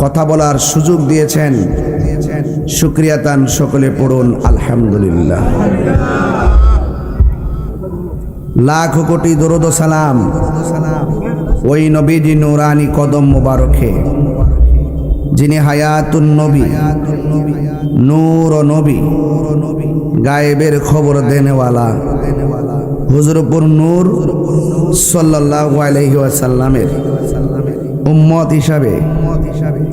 কথা বলার সুযোগ দিয়েছেন। শুকরিয়া তান সকলে পড়ুন আলহামদুলিল্লাহ। লাখ কোটি দরুদ ও সালাম ওই নবীজি নূরানি কদম মোবারকে, যিনি হায়াতুন নবী, নূর ও নবী, গায়েবের খবর দেনেওয়ালা হুজুরপুর নূর সাল্লাল্লাহু আলাইহি ওয়াসাল্লামের উম্মত হিসাবে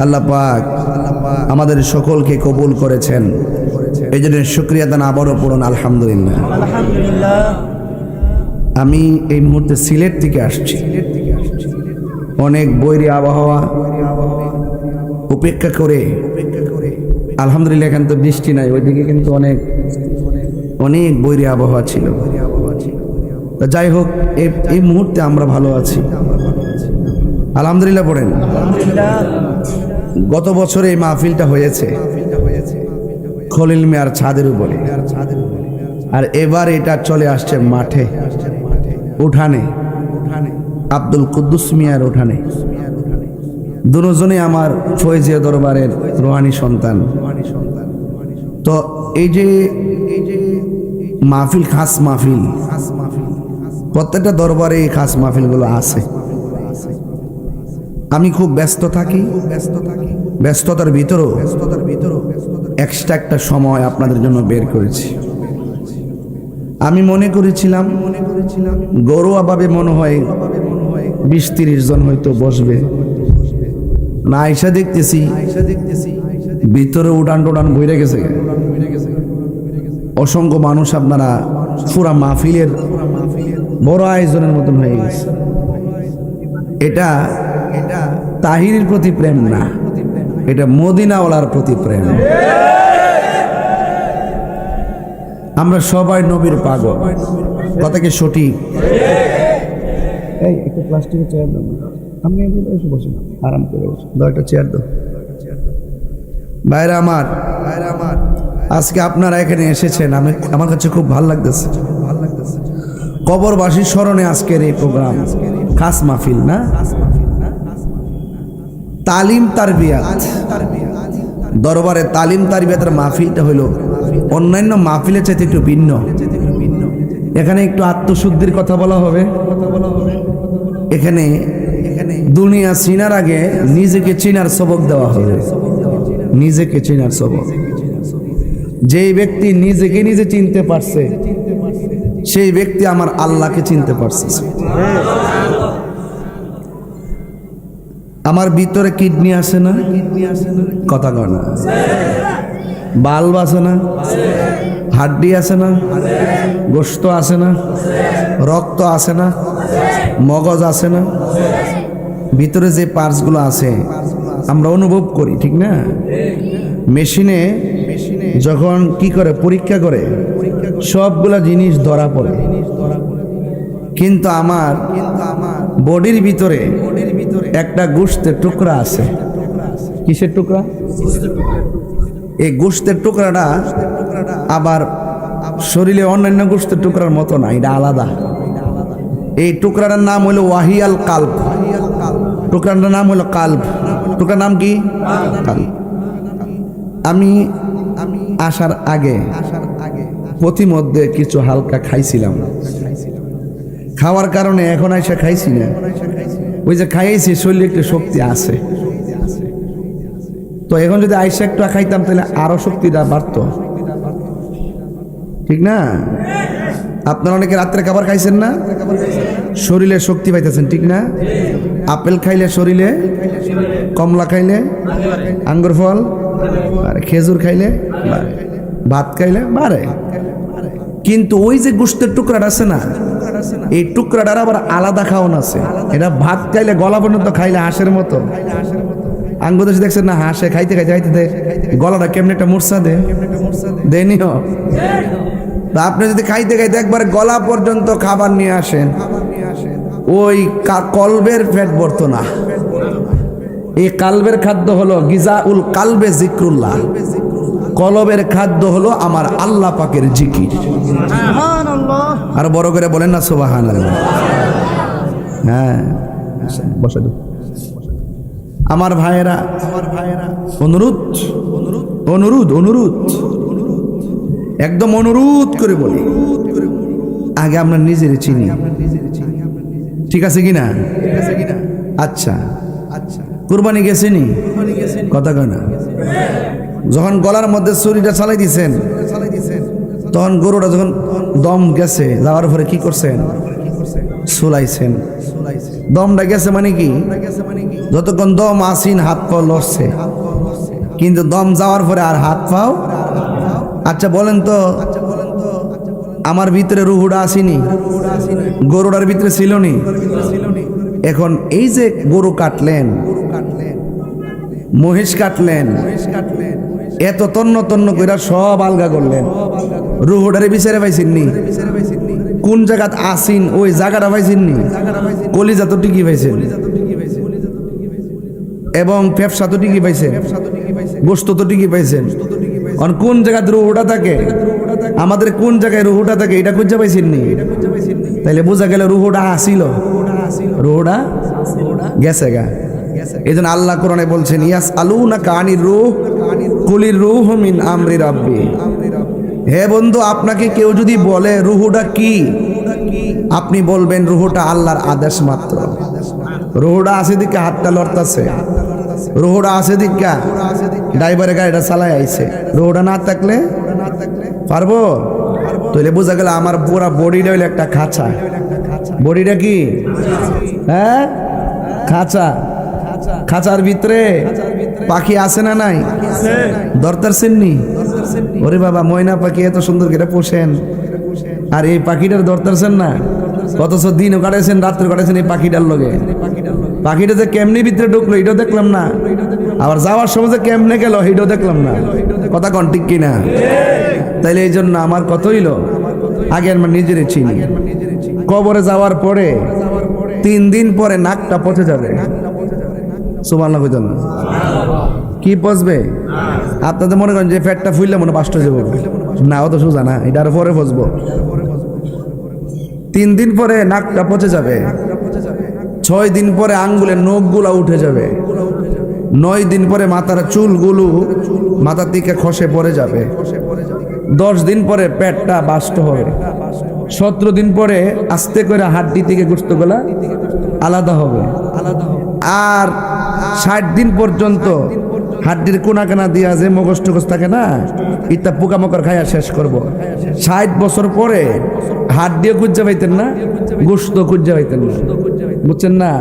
আল্লাহ পাক আমাদের সকলকে কবুল করেছেন। এই জন্য শুকরিয়া দান আবারও পড়ুন আলহামদুলিল্লাহ। আমি এই মুহূর্তে সিলেট থেকে আসছি। অনেক বৈরী আবহাওয়া উপেক্ষা করে আলহামদুলিল্লাহ, এখানে তো বৃষ্টি নাই, ওইদিকে কিন্তু অনেক অনেক বৈরী আবহাওয়া ছিল। যাই হোক, এই মুহূর্তে আমরা ভালো আছি আলহামদুলিল্লাহ। পড়েন। গত বছরে এই মাহফিলটা হয়েছে খলিল মিয়ার ছাদের উপরে, আর এবার এটা চলে আসছে মাঠে, উঠানে, আব্দুল কুদ্দুস মিয়ার উঠানে। দুজনে আমার ফয়েজিয়া দরবারের রুহানি সন্তান। তো এই যে মাহফিল, খাস মাহফিল, প্রত্যেকটা দরবারে এই খাস মাহফিলগুলো আছে। আমি খুব ব্যস্ত থাকি, ব্যস্ততার ভিতরেও এক্সট্রা একটা সময় আপনাদের জন্য বের করেছি। আমি মনে করেছিলাম ঘরোয়াভাবে মনে হয় 20-30 জন হয়তো বসবে না, আইসা দেখতেছি ভিতরে উড়ান টোড়ান বইরে গেছে, অসংখ্য মানুষ। আপনারা পুরা মাহফিলের বড় আয়োজনের মতন হয়ে গেছে। এটা তাহিরের প্রতি প্রেম না, এটা মদিনাওয়ালার প্রতি প্রেম। আমরা সবাই নবীর পাগল, কথা কি সঠিক? এই একটা প্লাস্টিকের চেয়ার দাও, আমি এসে বসে আরাম করে বসে দাও, একটা চেয়ার দাও। ভাইরা আমার, আজকে আপনারা এখানে এসেছেন, আমার কাছে খুব ভালো লাগতেছে। কবরবাসীর স্মরণে আজকের এই প্রোগ্রাম, খাস মাহফিল না, তালিম তারবিয়াত দরবারে তালিম তারবিয়াতের মাহফিলটা হলো অন্যান্য মাহফিলের চাইতে একটু ভিন্ন। এখানে একটু আত্মশুদ্ধির কথা বলা হবে। এখানে দুনিয়া চিনার আগে নিজেকে চিনার সবক দেওয়া হবে। নিজেকে চিনার সবক। যেই ব্যক্তি নিজেকে নিজে চিনতে পারছে, সেই ব্যক্তি আমার আল্লাহকে চিনতে পারছে। আমার ভিতরে কিডনি আছে না? কথা কয় না। বাল্ব আছে না? হাড্ডি আছে না? গোশত আছে না? রক্ত আছে না? মগজ আছে না? ভিতরে যে পার্টসগুলো আছে আমরা অনুভব করি, ঠিক না? মেশিনে যখন কি করে, পরীক্ষা করে, সবগুলা জিনিস ধরা পড়ে। কিন্তু আমার বডির ভিতরে একটা গোশতের টুকরা আছে। কিসের টুকরা? এই গোশতের টুকরাটা আবার শরীরে অন্যান্য গোশতের টুকরার মতো না, এটা আলাদা। এই টুকরাটার নাম হলো ওয়াহিয়াল কালব। টুকরাটার নাম হলো কালব। টুকরার নাম কি? কালব। আমি আসার আগে প্রতিমধ্যে কিছু হালকা খাইছিলাম, খাওয়ার কারণে এখন আইসা খাইছি না। ওই যে খাইয়েছি, শরীরে একটু শক্তি আছে। তো এখন যদি আইসা একটু খাইতাম তাহলে আরো শক্তিটা বাড়তো, ঠিক না? আপনারা অনেকে রাত্রে খাবার খাইছেন না, শরীরে শক্তি পাইতেছেন, ঠিক না? আপেল খাইলে শরীরে, কমলা খাইলে, আঙ্গুর ফল, আর খেজুর খাইলে, ভাত খাইলে বাড়ে। কিন্তু ওই যে গোশতের টুকরাটা আছে না, এই টুকরাটার আবার আলাদা খাওয়ান আছে। এটা ভাত খাইলে গলা পর্যন্ত খাইলে হাঁসের মতো। আঙ্গুর দেখছেন না, হাঁসে খাইতে খাইতে খাইতে গলাটা কেমনি একটা মূর্ছা দেনিও। আপনি যদি খাইতে খাইতে একবার গলা পর্যন্ত খাবার নিয়ে আসেন, ওই কলবের পেট ভরতো না। এই কালবের খাদ্য হলো গিজাউল কালবে জিক্রুল্লাহ। কলবের খাদ্য হলো আমার আল্লাহ পাকের জিকির। আর বড় করে বলেন না সুবহানাল্লাহ। হ্যাঁ, বসে আমার ভাইয়েরা, অনুরোধ অনুরোধ অনুরোধ একদম অনুরোধ করে বলি, আগে আমরা নিজের চিনি, ঠিক আছে কিনা? আচ্ছা কুরবানি গেছেনি? কথা কয় না। যখন গলার মধ্যে ছুরিটা চালাই দিছেন, তখন গরুটা যখন দম গেছে, যাওয়ার পরে কি করছেন? সুলাইছেন। দমটা গেছে মানে কি? যতক্ষণ দম আসিন হাত পা লড়ছে, কিন্তু দম যাওয়ার পরে আর হাত পাও। আচ্ছা বলেন তো, আমার ভিতরে রুহুটা আসেনি? গরুটার ভিতরে ছিল নি? এখন এই যে গরু কাটলেন, মহিষ কাটলেন, এত তন্ন তন্ন কইরা সব আলগা করলেন, রুহুটারে বিচারে পাইছেন নি? কোন জায়গাত আসিন ওই জায়গাটা পাইছেন নি? কলিজা তো ঠিকই পাইছেন, এবং ফেফসা তো ঠিকই পাইছেন, গোশত তো ঠিকই পাইছেন। কোন জায়গায় রুহুটা থাকে, আমাদের কোন জায়গায় রুহুটা থাকে এটা খুঁজে পাইছেন নি? তাইলে বোঝা গেল রুহুটা আসিল, রুহুটা গেছে গা। এই জন্য আল্লাহ কোরআনে বলছেন, ইয়াস আলুনাকা আনির রূহ কুলির রূহ মিন আমরি রাব্বি। হে বন্ধু, আপনাকে কেউ যদি বলে রুহুটা কি, আপনি বলবেন রুহুটা আল্লাহর আদেশ মাত্র। রুহুটা আছে দিকে হাতটা লড়তাছে, রুহুটা আছে দিকা ড্রাইভারের গাড়িটা চালাই আইছে, রুহুটা না থাকলে পারবো? তাহলে বোঝা গেল আমার পুরা বডিটা হইলো একটা খাঁচা। বডিটা কি? হ্যাঁ, খাঁচা। খাঁচার ভিতরে পাখি আছে না নাই? দরতার সেননি? ওরে বাবা, ময়না পাখি এত সুন্দর করে পোষেন, আর এই পাখিটার দরতারছেন না, কতশো দিনও কাটাইছেন, রাত্রে কাটাইছেন এই পাখিটার লগে। পাখিটা যে কেমনি ভিতরে ঢুকলো এটাও দেখলাম না, আবার যাওয়ার সময় যে কেমনে গেল এটাও দেখলাম না। কথা কন ঠিক কিনা? তাইলে এই জন্য আমার কত হইল, আগে আমার নিজেরই চিনি। কবরে যাওয়ার পরে 3 দিন পরে নাকটা পচে যাবে। সুবহানাল্লাহ কইতেন না? কি পচবে? আপনাদের মনে করেন যে পেটটা ফুললে মনে বাস্ট হয়ে যাবো না, ও তো সোজা না, এটা আরো পরে পচবো। 3 দিন পরে নাকটা পচে যাবে, 6 দিন পরে আঙ্গুলের নখগুলা উঠে যাবে, 9 দিন পরে মাথার চুলগুলো মাথার দিকে খসে পড়ে যাবে, 10 দিন পরে পেটটা বাস্ট হবে, 17 দিন পরে আস্তে করে হাড্ডি থেকে গোশতগুলা আলাদা হবে, আর 60 দিন পর্যন্ত হাড্ডির কোনা কানা দিয়া যে মগজ টগজ থাকে না, ইটা পোকামাকড় খাইয়া শেষ করব। 60 বছর পরে হাড্ডিও খুঁজে পাইতেন না, গোশত খুঁজে পাইতেন না, বুঝছেন না?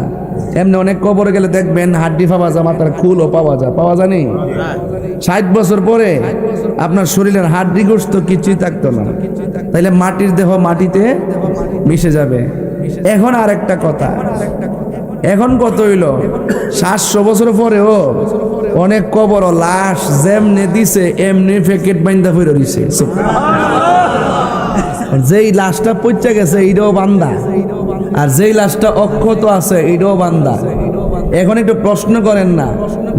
এমনি অনেক কবরে গেলে দেখবেন হাড্ডি পাওয়া যায়, মাথার খুলও পাওয়া যায়, পাওয়া জানি। 60 বছর পরে আপনার শরীরের হাড্ডি গোশত কিছুই থাকতো না, তাইলে মাটির দেহ মাটিতে মিশে যাবে। এখন আর একটা কথা, এখন কত হইল 700 বছর পরেও অনেক কবর লাশ যেমনে দিছে এমনি প্যাকেট বাইন্দা ফিরে দিছে। যেই লাশটা পচে গেছে এইটাও বান্দা, আর যেই লাশটা অক্ষত আছে এইটাও বান্দা। এখন একটু প্রশ্ন করেন না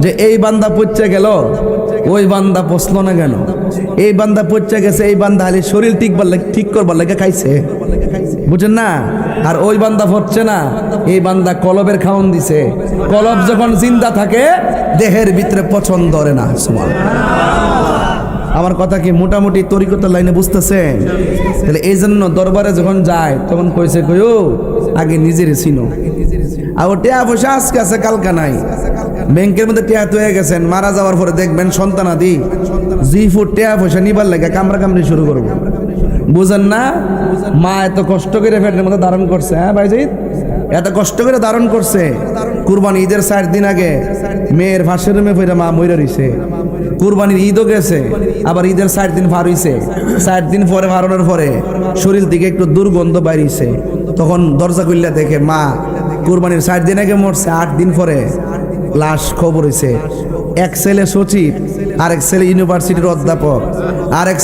যে এই বান্দা পচে গেল, ওই বান্দা পচলো না কেন? এই বান্দা পচে গেছে, এই বান্দা খালি শরীর ঠিক করবার লাগে খাইছে, বুঝেন না? আর ওই বান্দা পচছে না, এই বান্দা কলবের খাওন দিছে। কলব যখন জিন্দা থাকে দেহের ভিতরে পছন্দ ধরে না। আমার কথা কি মোটামুটি তরিকতের লাইনে বুঝতেছেন? তাহলে এই জন্য দরবারে যখন যায় তখন কইছে কইও আগে নিজের চিনো। আর টিয়া পয়সা আজকে আছে কালকা নাই, ব্যাংকের মধ্যে টিয়া তো হয়ে গেছেন, মারা যাওয়ার পরে দেখবেন সন্তানাদি জিফুট টিয়া পয়সা নিবার লাগে কামড়া কামড়ি শুরু করবো, বুঝেন না? মা এত কষ্ট করে পেটের মধ্যে ধারণ করছে, হ্যাঁ ভাইজিৎ, এত কষ্ট করে ধারণ করছে। কুরবানি ঈদের 4 দিন আগে মেয়ের ফাঁসের রুমে ফিরে মা মইরা রইছে। কুরবানির ঈদও গেছে, আবার ঈদের 4 দিন পার হইছে। 4 দিন পরে ভারণের পরে শরীর থেকে একটু দুর্গন্ধ বাইরিছে, তখন দরজা খুললে দেখে মা কুরবানির 4 দিন আগে মরছে, 8 দিন পরে লাশ খবর হইছে। এক ছেলে সচিব, আরেক ছেলে ইউনিভার্সিটির অধ্যাপক, আরেক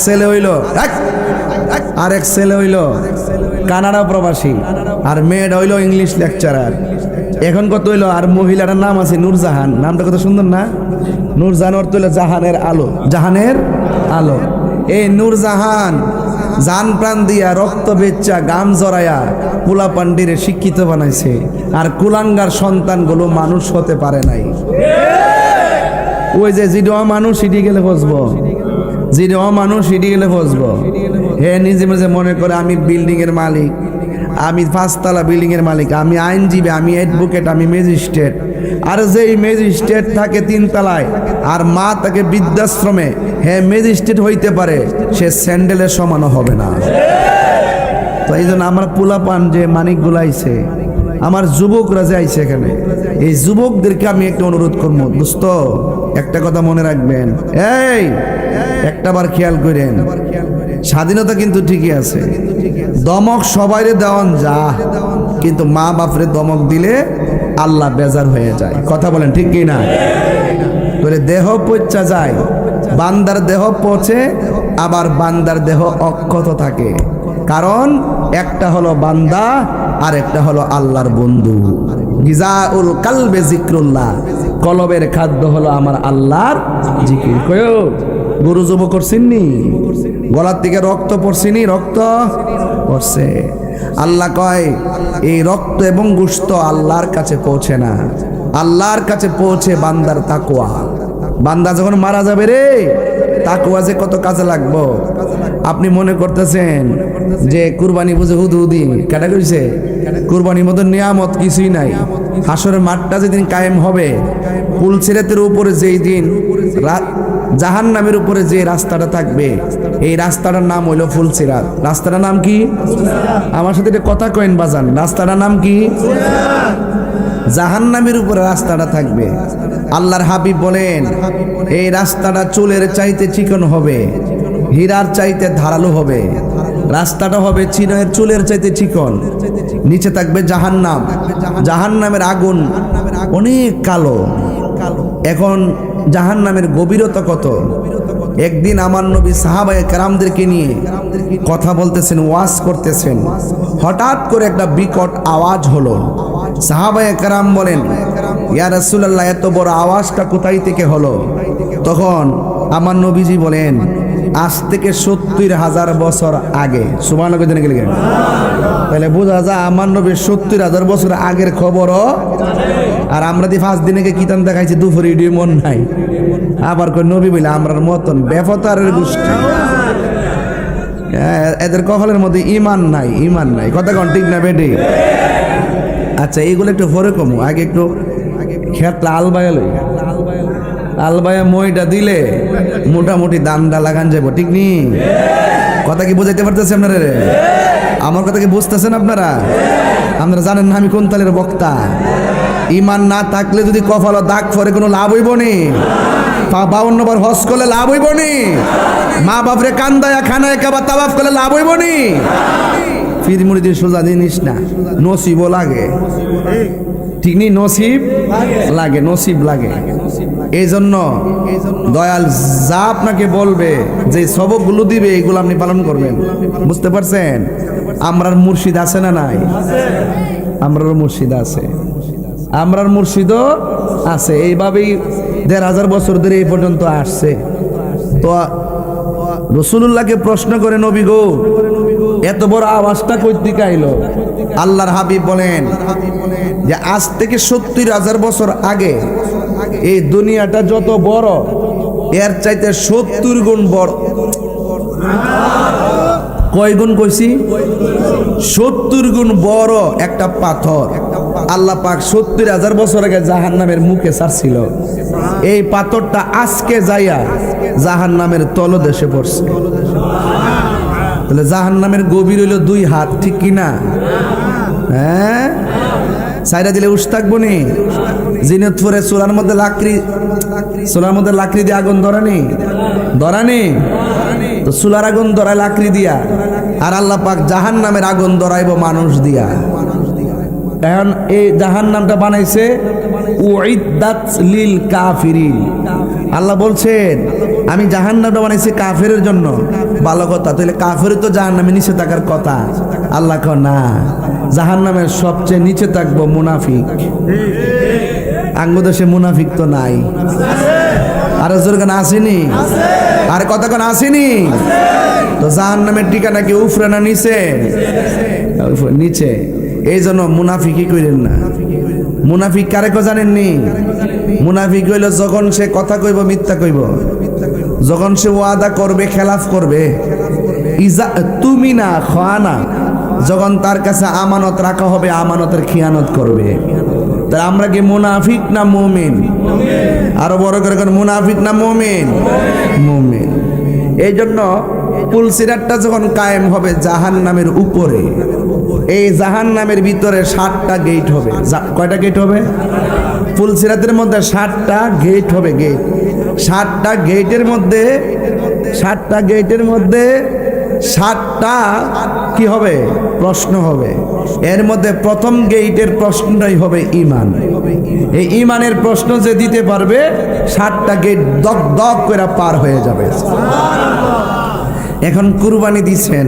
ছেলে হইল কানাডা প্রবাসী, আর মেয়েটা হইল ইংলিশ লেকচারার। এখন কত হইল, আর মহিলাটার নাম আছে নূরজাহান। নামটা কত সুন্দর না? নূরজাহান অর্থ হইল জাহানের আলো, জাহানের আলো। এই নূরজাহান জান প্রাণ দিয়া রক্ত বেচ্চা গাম জড়ায়া পোলা পান্ডিরে শিক্ষিত বানাইছে, আর কুলাঙ্গার সন্তানগুলো মানুষ হতে পারে নাই। ওই যে জিডোয়া মানুষ সিটি গেলে ফসবো, জিডোয়া মানুষ সিটি গেলে ফসবো। হে নিজে নিজে মনে করে আমি বিল্ডিং এর মালিক, আমি 5 তলা বিল্ডিং এর মালিক, আমি আইনজীবী, আমি অ্যাডভোকেট, আমি ম্যাজিস্ট্রেট। আর যেই ম্যাজিস্ট্রেট থাকে 3 তলায় আর মা তাকে বৃদ্ধাশ্রমে, হ্যাঁ ম্যাজিস্ট্রেট হইতে পারে, সে স্যান্ডেলের সমানও হবে না। তো এই জন্য আমার পোলাপান যে মানিকগুলো আইছে, আমার যুবকরা যে আইছে এখানে, এই যুবকদেরকে আমি একটা অনুরোধ করবো, দোস্ত একটা কথা মনে রাখবেন, এই একটা বার খেয়াল করেন, স্বাধীনতা কিন্তু ঠিকই আছে, দমক সবাইরে দেওয়ান যা, কিন্তু মা বাপরে দমক দিলে আল্লাহ বেজার হয়ে যায়। কথা বলেন ঠিক কি না? বলে দেহ পচা যায়, বান্দার দেহ পচে, আবার বান্দার দেহ অক্ষত থাকে, কারণ একটা হলো বান্দা আর একটা হলো আল্লাহর বন্ধু। গিজাউল কালবে জিক্রুল্লাহ, কলবের খাদ্য হলো আমার আল্লাহর জিকির। কয়ো গরু জব করছিনি, গলার থেকে রক্ত পড়ছিনি, রক্ত পড়ছে। আল্লাহ কয় এই রক্ত এবং গোশত আল্লাহর কাছে পৌঁছে না, আল্লাহর কাছে পৌঁছে বান্দার তাকওয়া। বান্দা যখন মারা যাবে রে, তাকওয়া যে কত কাজে লাগবো। আপনি মনে করতেছেন যে কুরবানি বুঝে হুদুহুদি কেটা কইছে, কুরবানির মতো নিয়ামত কিছুই নাই। হাসরের মাঠটা যেদিন কায়েম হবে, পুলসিরাতের উপরে যেই দিন জাহান্নামের উপরে যে রাস্তাটা থাকবে, এই রাস্তাটার নাম হইল ফুলসিরাত। রাস্তাটার নাম কি? আমার সাথে একটা কথা কয়েন বাজান, রাস্তাটার নাম কি? জাহান্নামের উপরে রাস্তাটা থাকবে। আল্লাহর হাবিব বলেন এই রাস্তাটা চুলের চাইতে চিকন হবে, হীরার চাইতে ধারালো হবে। রাস্তাটা হবে চিনের চুলের চাইতে চিকন, নিচে থাকবে জাহান্নাম, জাহান্নামের আগুন অনেক কালো। এখন জাহান্নামের গভীরতা কত? একদিন আমার নবী সাহাবায়ে কেরামদেরকে নিয়ে কথা বলতেছেন, ওয়াজ করতেছেন, হঠাৎ করে একটা বিকট আওয়াজ হলো। সাহাবায়ে কেরাম বলেন, ইয়া রাসূলুল্লাহ, এত বড় আওয়াজটা কোথায় থেকে হলো? তখন আমার নবীজি বলেন, আজ থেকে 70,000 বছর আগে। সুবহানাল্লাহ কইতে গেলে তাহলে বোঝা যায় আমার নবী 70,000 বছর আগের খবরও। আর আমরা দি 5 দিনে কিতান দেখাইছি, দুপুরে ইডি মন নাই, আবার কই নবী বলে আমরার মতন বেফতারের গোষ্ঠী। এদের কপালের মধ্যে ইমান নাই, ইমান নাই। কথা কোন ঠিক না বেটি? আচ্ছা এইগুলো একটু পরে কমু, আগে একটু খেতলা আলবায়া লই, আলবায়া মইটা দিলে মোটামুটি দামটা লাগান যাবো, ঠিক নি? কথা কি বুঝাইতে পারতেছে আপনারা? আমার কথা কি বুঝতেছেন আপনারা? আপনারা জানেন না আমি কোন তালের বক্তা। ইমান না থাকলে যদি কপালে দাগ পরে কোনো লাভ হইব নি? 52 বার হজ করলে লাভ হইব নি? মা বাপরে কান্দায়া খানায় কাবা তাওয়াফ করলে লাভ হইব নি? ফির মুড়ি সোজা জিনিস না, নসিবও লাগে, ঠিক নি? নসিব লাগে, নসিব লাগে। এই জন্য দয়াল যা আপনাকে বলবে, যে সবকগুলো দিবে, এগুলো আপনি পালন করবেন। বুঝতে পারছেন? আমরার মুর্শিদ আছে না নাই? আমরার মুর্শিদ আছে, আমরার মুর্শিদও আছে। এইভাবেই 1,500 বছর ধরে এই পর্যন্ত আসছে। তো রাসূলুল্লাহকে প্রশ্ন করে, নবী গো, এত বড় আওয়াজটা কই থেকে আইলো? আল্লাহর হাবিব বলেন যে আজ থেকে 70,000 বছর আগে এই দুনিয়াটা যত বড়, এর চাইতে 70 গুণ বড়। কয় গুণ কইছি? 70 গুণ বড় একটা পাথর আল্লাহ পাক 70,000 বছর আগে জাহান্নামের মুখে ছাড়ছিল। এই পাথরটা আজকে যাইয়া জাহান্নামের তলদেশে পড়ছে। তাহলে জাহান্নামের গভীর হইল 2 হাত, ঠিক কিনা? হ্যাঁ, সাইরা দিলে উস থাকবো নি? জিনতপুরে চুলার মধ্যে লাকড়ি দিয়ে আগুন ধরানি, তো চুলার আগুন ধরায় লাকড়ি দিয়া, আর আল্লাহ পাক জাহান্নামের আগুন ধরাইব মানুষ দিয়া। এখন এই জাহান্নামটা বানাইছে উইদ্দাত লিল কাফিরিন। আল্লাহ বলছেন আমি জাহান্নামটা বানাইছি কাফেরের জন্য। ভালো কথা, তাহলে কাফের তো জাহান্নামে নিচে থাকার কথা। আল্লাহ কয় না, জাহান্নামের সবচেয়ে নিচে থাকবো মুনাফিক। আঙ্গুদেশে মুনাফিক তো নাই, আর জোর গান আসেনি, আর কথা গান আসেনি। তো জাহান্নামের ঠিকানা কি উপরে না নিচে? নিচে। এই জন্য মুনাফিকি কইলেন না। মুনাফিক কারে কো জানেননি? মুনাফিক হইল যখন সে কথা কইব মিথ্যা কইব, যখন সে ওয়াদা করবে খেলাফ করবে, তুমি না খানা, যখন তার কাছে আমানত রাখা হবে আমানতের খিয়ানত করবে। তাই আমরা কি মুনাফিক না মুমিন? আরো বড় করে মুনাফিক না মুমিন? মুমিন। এই জন্য পুলসিরাতটা যখন কায়েম হবে জাহান্নামের উপরে, এই জাহান্নামের ভিতরে 7টা গেট হবে। কয়টা গেট হবে? পুলসিরাতের মধ্যে 7টা গেট হবে। গেট 7টা গেটের মধ্যে 7টা গেটের মধ্যে 7টা কি হবে? প্রশ্ন হবে। এর মধ্যে প্রথম গেটের প্রশ্নটাই হবে ঈমান। এই ঈমানের প্রশ্ন যে দিতে পারবে 7টা গেট দক দক করে পার হয়ে যাবে। এখন কুরবানি দিছেন,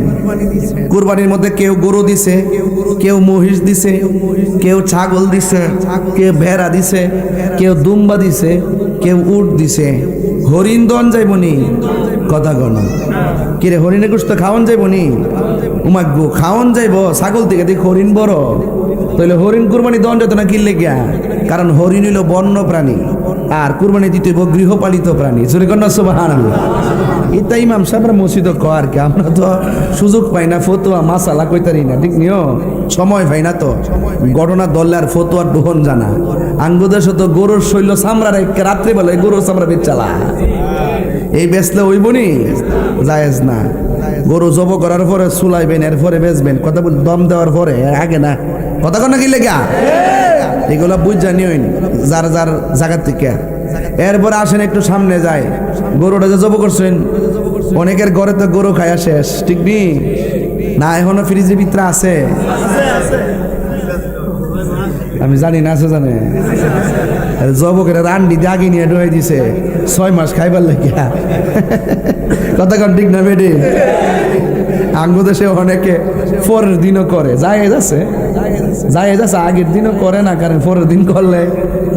কুরবানির মধ্যে কেউ গরু দিছে, কেউ মহিষ দিছে, কেউ ছাগল দিছে, কেউ ভেড়া দিছে, কেউ দুম্বা দিছে, কেউ উট দিছে। হরিণ দন যাইবনি? কথা গণ কিরে, হরিণের গোশত খাওয়ান যাইবনি? উমাগো খাওয়ান যাইব। ছাগল থেকে দেখ হরিণ বড়, তাহলে হরিণ কুরবানি দন যেত না কিনলে গিয়া? কারণ হরিণ হইল বন্য প্রাণী, আর কুরবানি দিতে হইব গৃহপালিত প্রাণী। জোরে কন্যা সুবহানাল্লাহ। এটা ইমাম সাহেবরা মসজিদ কর কি, আমরা তো সুযোগ পাই না, ফতুয়া মাসালা কইতারি না, ঠিক নিও সময় পাই না। তো ঘটনা দললে আর ফতুয়ার ডোহন জানা আঙ্গুদের সাথে গরুর শৈল চামড়া রেখে রাত্রে বেলায় গরুর চামড়া বেচালা, এই বেচলে ওইবনি জায়েজ না। গরু জব করার পরে চুলাইবেন, এরপরে বেচবেন, কথা বল দম দেওয়ার পরে আগে না। কথা কন না কি লেগা? এগুলো বুঝ জানি হইনি যার যার জায়গার থেকে। এরপরে আসেন একটু সামনে যায়, গরুটা যে জব করছেন, অনেকের ঘরে তো গরু খায়া শেষ, ঠিক নি না? এখনো ফ্রিজের ভিতরে আছে? আমি জানি না, আছে জানে জবকের রান্ডি দাগি নিয়ে ঢুকাই দিছে 6 মাস খাইবার লাগিয়া। কথা কন ঠিক না বেডি? আঙ্গু দেশে অনেকে পরের দিনও করে, জায়েজ আছে, জায়েজ আছে, আগের দিনও করে না, কারণ পরের দিন করলে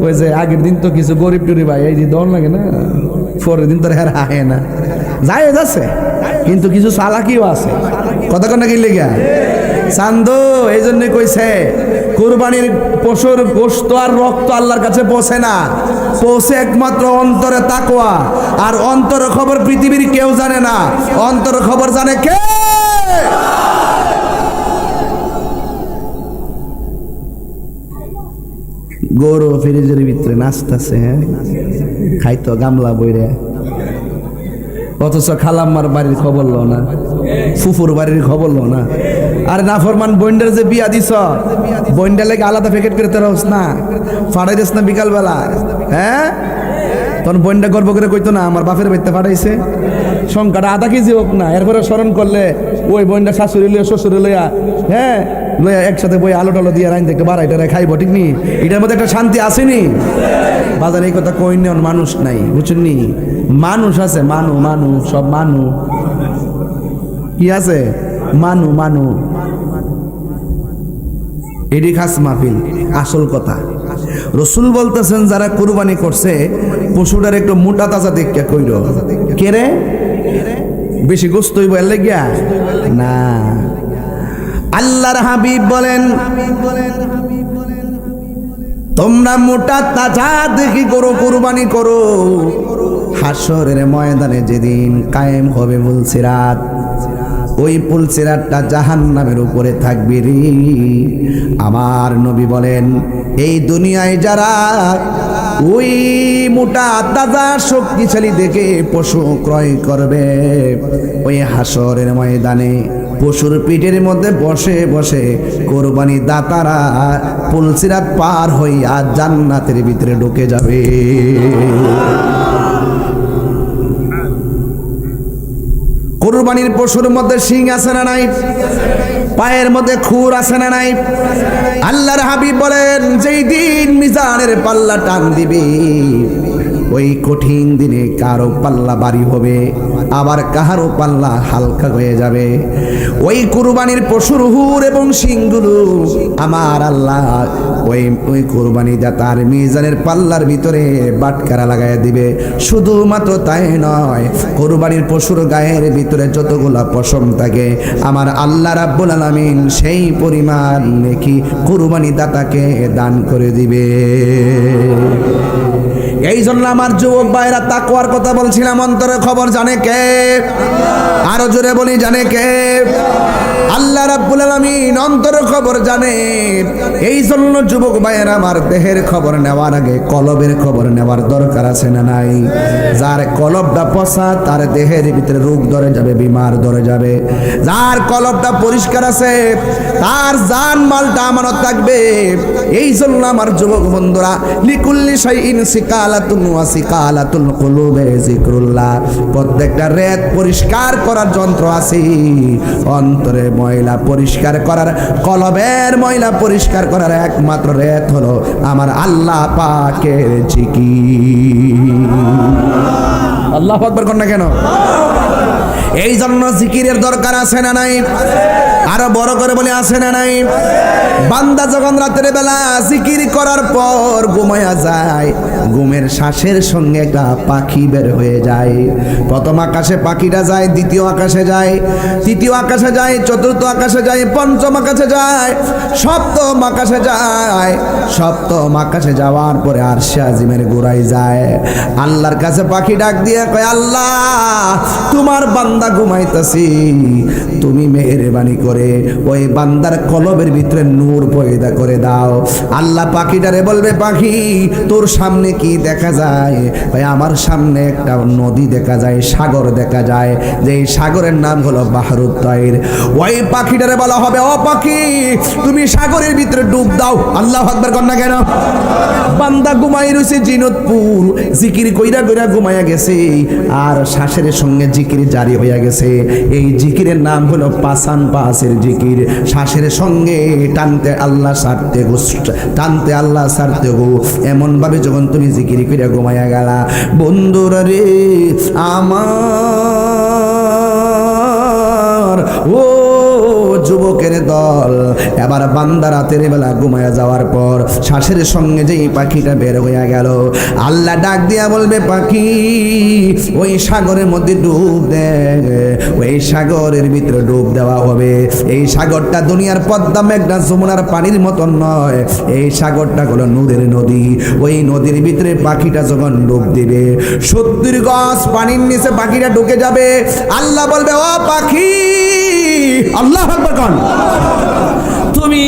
ওই যে আগের দিন তো কিছু গরিব টুরি ভাই এই যে দল লাগে না, পরের দিন তো আর আহে না। জায়েজ আছে, কিন্তু কিছু চালাকিও আছে। কথা কন না কি লেগা চান্দো? এই জন্য কইছে কুরবানির পশুর গোশত আর রক্ত আল্লাহর কাছে পৌঁছে না, পৌঁছে একমাত্র অন্তরে তাকওয়া। আর অন্তরের খবর পৃথিবীর কেউ জানে না, অন্তরের খবর জানে কে? গরু ফ্রিজের ভিতরে নাচতেছে, হ্যাঁ খাইতো গামলা বইরে, অথচ খালাম্মার বাড়ির খবর লো না, ফুফুর বাড়ির খবর লো না। আর নাফরমান বন্ডার যে বিয়া দিছ, বন্ডা লেগে আলাদা প্যাকেট করে তেরোস না, ফাড়াই দিস না বিকাল বেলা, হ্যাঁ? তখন বন্ডা গর্ব করে কইতো না আমার বাপের বাড়িতে ফাটাইছে, সংখ্যাটা আধা কেজি হোক না, এরপরে স্মরণ করলে ওই বন্ডা শাশুড়ি লইয়া শ্বশুরে লইয়া, হ্যাঁ লইয়া একসাথে বই আলো টালো দিয়ে রাইন থেকে বাড়াইটা খাইব, ঠিক নি? এটার মধ্যে একটা শান্তি আসেনি বাজার? এই কথা কই নেন, মানুষ নাই, বুঝছেন নি? মানুষ আছে, মানু মানু সব মানু, কি আছে? মানু মানু। এটি খাস মাহফিল। আসল কথা রসুল বলতেছেন যারা কুরবানি করছে পশুটার একটু মোটা তাজা দেখে কইর, কে রে বেশি গোস্ত হইব এর লাগিয়া না। আল্লাহর হাবিব বলেন তোমরা মোটা তাজা দেখি করো, কুরবানি করো। হাসরের ময়দানে যেদিন কায়েম হবে পুলসিরাত, ওই পুলসিরাতটা জাহান্নামের উপরে থাকবে রে। আমার নবী বলেন এই দুনিয়ায় যারা ওই মোটা তাজা শক্তিশালী দেখে পশু ক্রয় করবে, ওই হাসরের ময়দানে পশুর পিঠের মধ্যে বসে বসে কোরবানি দাতারা পুলসিরাত পার হইয়া জান্নাতের ভিতরে ঢুকে যাবে। কুরবানির পশুর মধ্যে শিং আছে না নাই? পায়ের মধ্যে খুর আছে না নাই? আল্লাহর হাবিব বলেন যেই দিন মিজানের পাল্লা টান দিবে, ওই কঠিন দিনে কারো পাল্লা ভারী হবে, আবার কাহারও পাল্লা হালকা হয়ে যাবে। ওই কুরবানির পশুর হুর এবং শিংগুলো আমার আল্লাহ ওই কুরবানি দাতার মিজানের পাল্লার ভিতরে বাটকারা লাগাইয়া দিবে। শুধুমাত্র তাই নয়, কুরবানির পশুর গায়ের ভিতরে যতগুলা পশম থাকে আমার আল্লাহ রাব্বুল আলামিন সেই পরিমাণ নেকি কুরবানি দাতাকে দান করে দিবে। এই জন্য আমার যুবক ভাইরা তাকওয়ার কথা বলছিলাম, অন্তরের খবর জানে কে? আরো জোরে বলি, জানে কে? আল্লাহ রাব্বুল আলামিন অন্তরের খবর জানে। এই জন্য যুবক ভাইয়েরা আমার দেহের খবর নেওয়ার আগে কলবের খবর নেওয়ার দরকার আছে না নাই? যার কলবটা পচা তার দেহের ভিতরে রোগ ধরে যাবে, বিমার ধরে যাবে। যার কলবটা পরিষ্কার আছে তার জান মালটা আমানত থাকবে। এই জন্য আমার যুবক বন্ধুরা, লিকুল্লি শাইইন সিকালাতুন ওয়া সিকালাতুল কুলুবে যিকরুল্লাহ, প্রত্যেকটা রেত পরিষ্কার করার যন্ত্র আছে। অন্তরে ময়লা পরিষ্কার করার, কলবের ময়লা পরিষ্কার করার একমাত্র রেত হলো আমার আল্লাহ পাকের জিকির। আল্লাহু আকবার কোন না কেন? এই জন্য জিকিরের দরকার আছে না নাই? আরো বড় করে বলে আছে না নাই? বান্দা যখন রাতের বেলা জিকির করার পর ঘুমায়া যায়, ঘুমের শ্বাসের সঙ্গে একটা পাখি বের হয়ে যায়। প্রথম আকাশে পাখিটা যায়, দ্বিতীয় আকাশে যায়, তৃতীয় আকাশে যায়, চতুর্থ আকাশে যায়, পঞ্চম আকাশে যায়, সপ্তম আকাশে যায়। সপ্তম আকাশে যাওয়ার পরে আরশে আজিমের গোড়ায় যায়। আল্লাহর কাছে পাখি ডাক দিয়ে কয়, আল্লাহ তোমার বান্দা ঘুমাইতাছি, তুমি মেহেরবানি করে ওই বান্দার কলবের ভিতরে নূর পয়দা করে দাও। আল্লাহ পাখিটারে বলবে, পাখি তোর সামনে কি দেখা যায়? ভাই আমার সামনে একটা নদী দেখা যায়, সাগর দেখা যায়, যে সাগরের নাম হলো বাহরুত তাইর। ওই পাখিটারে বলা হবে, ও পাখি তুমি সাগরের ভিতরে ডুব দাও। আল্লাহু আকবার কর না কেন? বান্দা ঘুমাই রয়েছে জিনতপুর, জিকির কইরা কইরা ঘুমাইয়া গেছে, আর শ্বাসের সঙ্গে জিকির জারি হইয়া গেছে। এই জিকিরের নাম হলো পাসান পাসের জিকির। শ্বাসের সঙ্গে টানতে আল্লাহ সারতে গো, টানতে আল্লাহ সারতে গো, এমন ভাবে যখন তুমি জিকির কইরা ঘুমাইয়া গেলা, বন্ধুরা রে আমার ও যুবকের দল, এবার বান্দা রাতের বেলা ঘুমায়া যাওয়ার পর শ্বাসের সঙ্গে যেই পাখিটা বের হইয়া গেল, আল্লাহ ডাক দিয়া বলবে, পাখি ওই সাগরের মধ্যে ডুব দে। ওই সাগরের ভিতরে ডুব দেওয়া হবে। এই সাগরটা দুনিয়ার পদ্মা মেঘনা যমুনার পানির মতন নয়, এই সাগরটা হলো নূরের নদী। ওই নদীর ভিতরে পাখিটা যখন ডুব দিবে, 70 গজ পানির নিচে পাখিটা ঢুকে যাবে। আল্লাহ বলবে, ও পাখি, আল্লাহু আকবার কোন, তুমি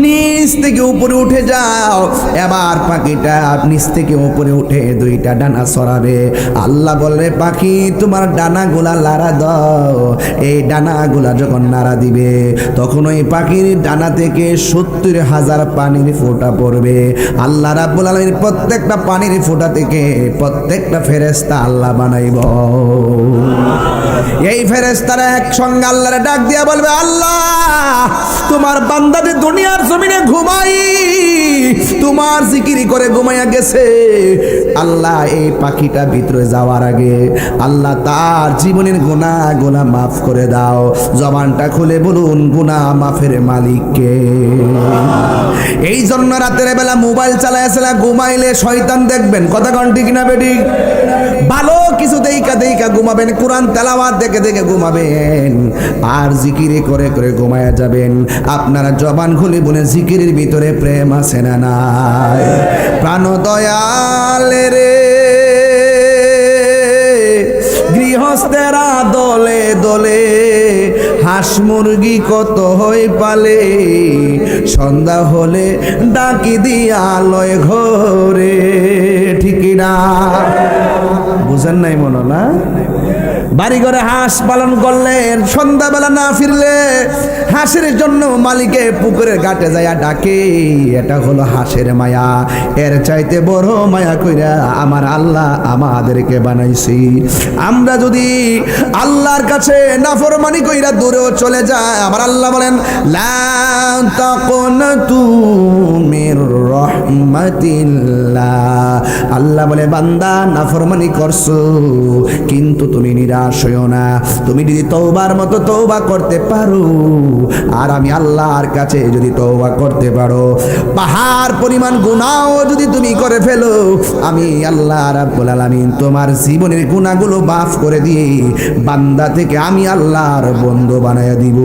নিচ থেকে উপরে উঠে যাও। এবার পাখিটা নিচ থেকে উপরে উঠে দুইটা ডানা ছড়াবে। আল্লাহ বলবে, পাখি তোমার ডানাগুলা লাড়া দাও। এই ডানাগুলা যখন নাড়া দিবে, তখন ওই পাখির ডানা থেকে 70,000 পানির ফোঁটা পড়বে। আল্লাহ রাব্বুল আলামিন প্রত্যেকটা পানির ফোঁটা থেকে প্রত্যেকটা ফেরেশতা আল্লাহ বানাইব। এই ফেরেশতারা একসঙ্গে আল্লাহরে ডাক দিয়া বলবে, আল্লাহ তোমার বান্দা যে দুনিয়ার জমিনে ঘুমাই, তোমার জিকির করে ঘুমাইয়া গেছে, আল্লাহ এই পাখিটা ভিতরে যাওয়ার আগে আল্লাহ তার জীবনের গুনাহগুলো মাফ করে দাও। জবানটা খুলে বলুন, গুনাহ মাফের মালিককে। এই জন্য রাতের বেলা মোবাইল চালাইছিলা, ঘুমাইলে শয়তান দেখবেন, কথা কোন ঠিক না বেঠিক? ভালো কিছু দেইকা দেইকা ঘুমাবেন, কোরআন তেলাওয়াত দেখে দেখে ঘুমাবেন, আর জিকিরে করে করে ঘুমায়া যাবেন। আপনারা জবান খুলে বলে, জিকিরের ভিতরে প্রেম আছে না নাই? প্রাণ দয়াল রে গৃহস্থেরা দলে দলে, হাঁস মুরগি কত হই পালে, সন্ধ্যা হলে ডাকি দিয়া লয় ঘরে। ঠিক না? বুঝেন নাই মনে না? বাড়ি ঘরে হাঁস পালন করলেন, সন্ধ্যাবেলা না ফিরলে হাঁসের জন্য মালিকে পুকুরের ঘাটে যাইয়া ডাকে। এটা হলো হাঁসের মায়া, এর চাইতে বড় মায়া কইরা আমার আল্লাহ আমাদেরকে বানাইছি। আমরা যদি আল্লাহর কাছে নাফরমানি কইরা দূরেও চলে যায়, আমার আল্লাহ বলেন লা তাকুনতু মির রাহমাতিল্লাহ। আল্লাহ বলে বান্দা নাফরমানি করছো কিন্তু তুমি নিরাশ হইও না, তুমি যদি তওবার মতো তওবা করতে পারো আর আমি আল্লাহর কাছে যদি তওবা করতে পারো, পাহাড় পরিমাণ গুনাহ যদি তুমি করে ফেলো, আমি আল্লাহ রাব্বুল আলামিন তোমার জীবনের গুনাহগুলো মাফ করে দিয়ে বান্দা থেকে আমি আল্লাহর বন্ধু বানায়া দিব।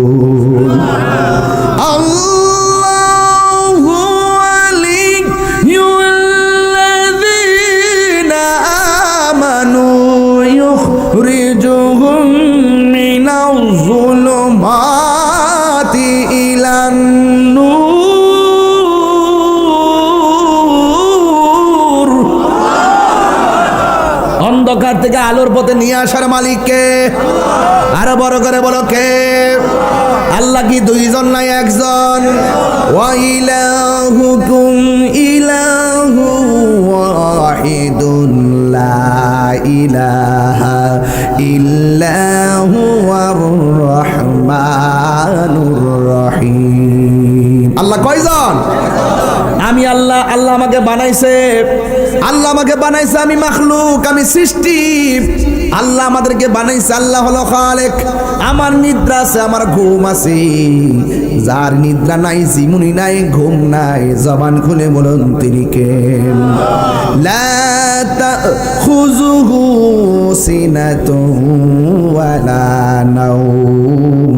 অন্ধকার থেকে আলোর পথে নিয়ে আসার মালিককে আরো বড় করে বলো কে? আল্লাহ কি দুইজন নাই একজন? ওয়া ইলাহুকুম ইলাহু ওয়াহিদুন লা ইলাহা ইল্লা হুয়ার রহমানুর রহিম। আল্লাহ কয়জন? আমি আল্লাহ, আল্লাহ আমাকে বানাইছে, আল্লাহ আমাকে বানাইছে, আমি মাখলুক, আমি সৃষ্টি। আল্লাহ আমাদেরকে বানাইছে, আল্লাহ হলো খালেক। আমার নিদ্রা আছে, আমার ঘুম আছে। যার নিদ্রা নাই, জীবনী নাই, ঘুম নাই, জবান খুলে বলুন তিনি কে? লা তাখুযুহু সিনাতুন ওয়ালা নাওম।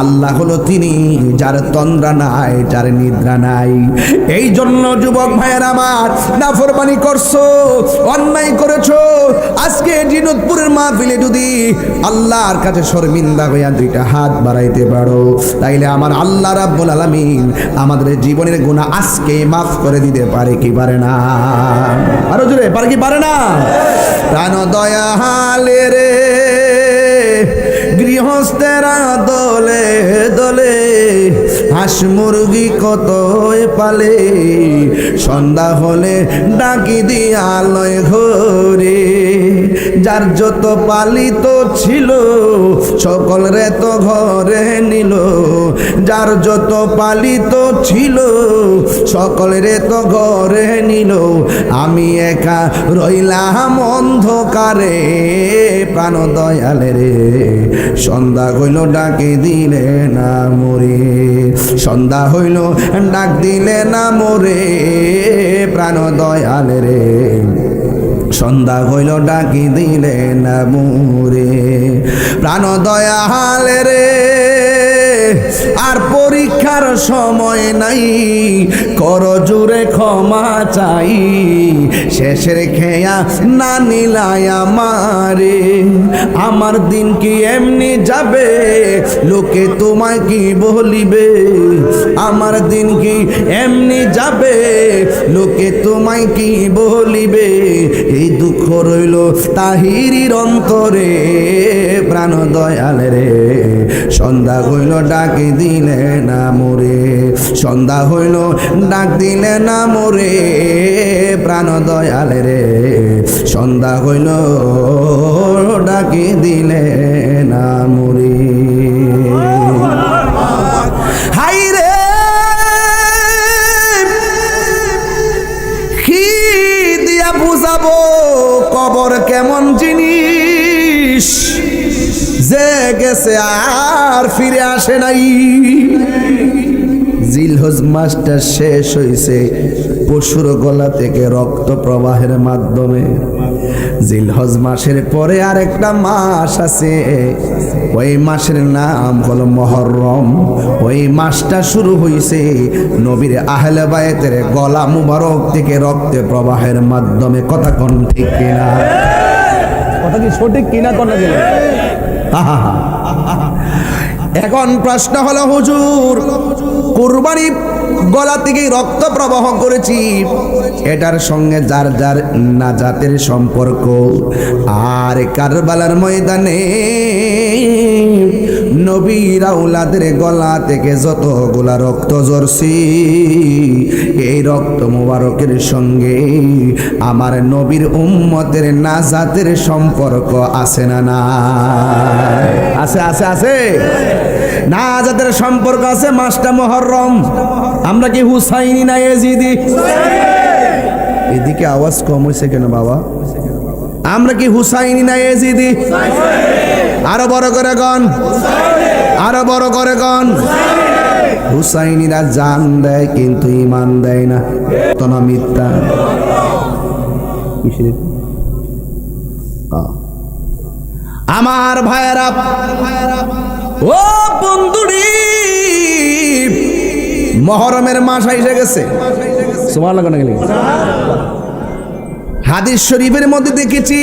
আল্লাহ হলো তিনি যার তন্দ্রা নাই, যার নিদ্রা নাই। এই জন্য যুবক ভাইয়ের আমার, নাফরমানি করছো, অন্যায় করেছো, আজকে জিনতপুরের মাহফিলে যদি আল্লাহর কাছে শর্মিন্দা হইয়া দুইটা হাত বাড়াইতে পারো, তাইলে আমার আল্লাহ রাব্বুল আলামিন আমাদের জীবনের গুনাহ আজকে মাফ করে দিতে পারে কি পারে না? আরো জোরে পারে কি পারে না? প্রাণ দয়ালে রে গৃহস্থেরা দলে দলে হাঁস মুরগি কত পালে, সন্ধ্যা হলে ডাকি দিয়া লয় ঘরে। যার যত পালিত ছিল সকল রে তো ঘরে নিল, যার যত পালিত ছিল সকল রে তো ঘরে নিল। আমি একা রইলাম অন্ধকারে, প্রাণ দয়ালে রে সন্ধ্যা হইল ডাকে দিলে না মরে, সন্ধ্যা হইল ডাক দিলে না মরে, প্রাণ দয়ালে রে সন্ধ্যা হইল ডাকি দিলে না মরে। প্রাণ দয়ালে রে আর পরীক্ষার সময় নাই, কর জুড়ে ক্ষমা চাই, শেষের খেয়া না নিলাই আমারে। আমার দিন কি এমনি যাবে, লোকে তোমায় কি বলিবে? আমার দিন কি এমনি যাবে, লোকে তোমায় কি বলিবে? এই দুঃখ রইল তাহিরির অন্তরে, প্রাণ দয়ালে রে সন্ধ্যা হইল ডাক দিলে না মোরে, সন্ধ্যা হইল ডাক দিলে না মোরে, প্রাণ দয়ালে রে সন্ধ্যা হইল ডাকি দিলে না মোরে। হাই রে কি দিয়া বুঝাবো কবর কেমন জিনিস, যে গেছে আর ফিরে আসে নাই। জিলহজ মাসটা শেষ হইছে পশুর গলা থেকে রক্ত প্রবাহের মাধ্যমে। জিলহজ মাসের পরে আরেকটা মাস আছে, ওই মাসের নাম হলো মুহররম। ওই মাসটা শুরু হইছে নবীর আহলে বায়তের গলা মুবারক থেকে রক্তে প্রবাহের মাধ্যমে। কথা কোন ঠিক কিনা? কথা কি সঠিক কিনা? কোন গেল? এখন প্রশ্ন হলো হুজুর, কুরবানি গলা থেকে রক্ত প্রবাহ করেছি, এটার সঙ্গে যার যার নাজাতের সম্পর্ক। আর কারবালার ময়দানে নবীর আওলাদের গলা থেকে যতগুলা রক্ত ঝরছি, এই রক্ত মোবারকের সঙ্গে আমার নবীর উম্মতের নাজাতের সম্পর্ক আছে না? না আছে, আছে, আছে। নাজাতের সম্পর্ক আছে। মাসটা মুহররম। আমরা কি হুসাইনি না ইয়াজিদি? এদিকে আওয়াজ কম হয়েছে কেন বাবা? আমরা কি হুসাইনি না ইয়াজিদি? আরো বড় করে গান, আরো বড় করে গান। হুসাইনিরা জান দেয় কিন্তু ইমান দেয় না। তো না মিথ্যা? আমার ভাইয়েরা, ও বন্ধুরি, মুহররমের মাস এসে গেছে। সুবহানাল্লাহ। হাদিস শরীফের মধ্যে দেখেছি